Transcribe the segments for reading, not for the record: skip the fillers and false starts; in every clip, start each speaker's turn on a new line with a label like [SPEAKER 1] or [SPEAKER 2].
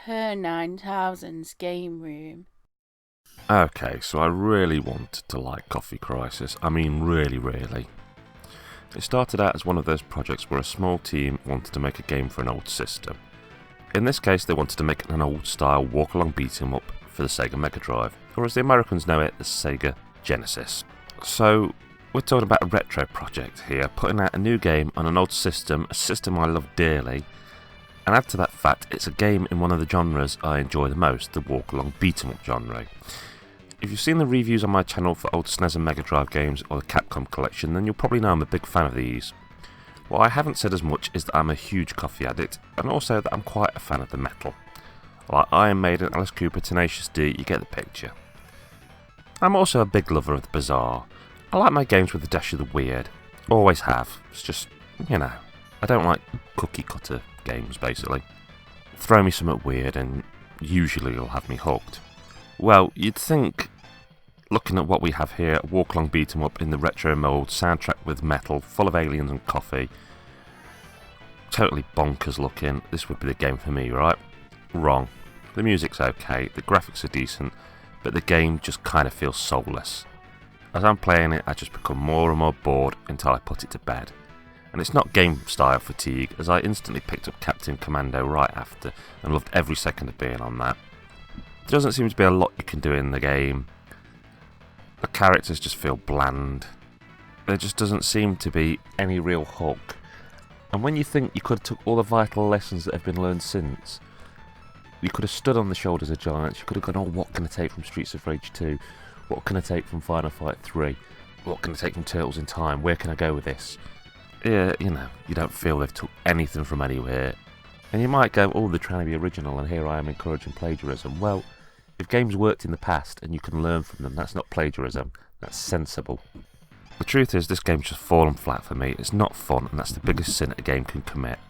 [SPEAKER 1] per 9000's game room.
[SPEAKER 2] Okay, so I really wanted to like Coffee Crisis. I mean, really. It started out as one of those projects where a small team wanted to make a game for an old system. In this case, they wanted to make an old-style walk-along beat-em-up for the Sega Mega Drive, or as the Americans know it, the Sega Genesis. So, we're talking about a retro project here, putting out a new game on an old system, a system I love dearly, and add to that fact, it's a game in one of the genres I enjoy the most, the walk-along beat-em-up genre. If you've seen the reviews on my channel for old SNES and Mega Drive games or the Capcom collection, then you'll probably know I'm a big fan of these. What I haven't said as much is that I'm a huge coffee addict, and also that I'm quite a fan of the metal. Like Iron Maiden, Alice Cooper, Tenacious D, you get the picture. I'm also a big lover of the bizarre. I like my games with a dash of the weird. Always have. It's just, I don't like cookie cutter games, basically. Throw me something weird and usually you'll have me hooked. Well, you'd think, looking at what we have here, a walk-along beat-em-up in the retro mould, soundtrack with metal, full of aliens and coffee, totally bonkers looking, this would be the game for me, right? Wrong. The music's okay, the graphics are decent, but the game just kind of feels soulless. As I'm playing it, I just become more and more bored until I put it to bed. And it's not game style fatigue, as I instantly picked up Captain Commando right after and loved every second of being on that. There doesn't seem to be a lot you can do in the game. The characters just feel bland. There just doesn't seem to be any real hook. And when you think you could have took all the vital lessons that have been learned since, you could have stood on the shoulders of giants, you could have gone, oh, what can I take from Streets of Rage 2? What can I take from Final Fight 3? What can I take from Turtles in Time? Where can I go with this? Yeah, you don't feel they've took anything from anywhere. And you might go, oh, they're trying to be original and here I am encouraging plagiarism. Well, if games worked in the past and you can learn from them, that's not plagiarism, that's sensible. The truth is, this game's just fallen flat for me. It's not fun, and that's the biggest sin a game can commit.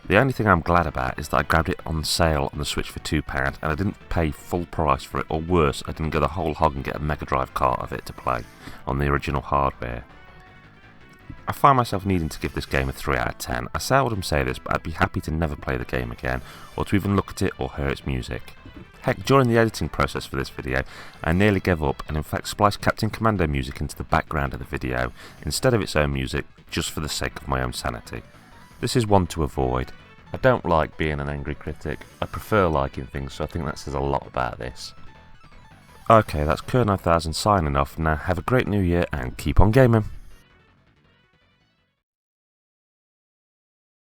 [SPEAKER 2] The only thing I'm glad about is that I grabbed it on sale on the Switch for £2 and I didn't pay full price for it, or worse, I didn't go the whole hog and get a Mega Drive cart of it to play on the original hardware. I find myself needing to give this game a 3 out of 10. I seldom say this, but I'd be happy to never play the game again, or to even look at it or hear its music. Heck, during the editing process for this video, I nearly gave up and in fact spliced Captain Commando music into the background of the video, instead of its own music, just for the sake of my own sanity. This is one to avoid. I don't like being an angry critic, I prefer liking things, so I think that says a lot about this. Okay, that's Kerr9000 signing off. Now have a great new year and keep on gaming.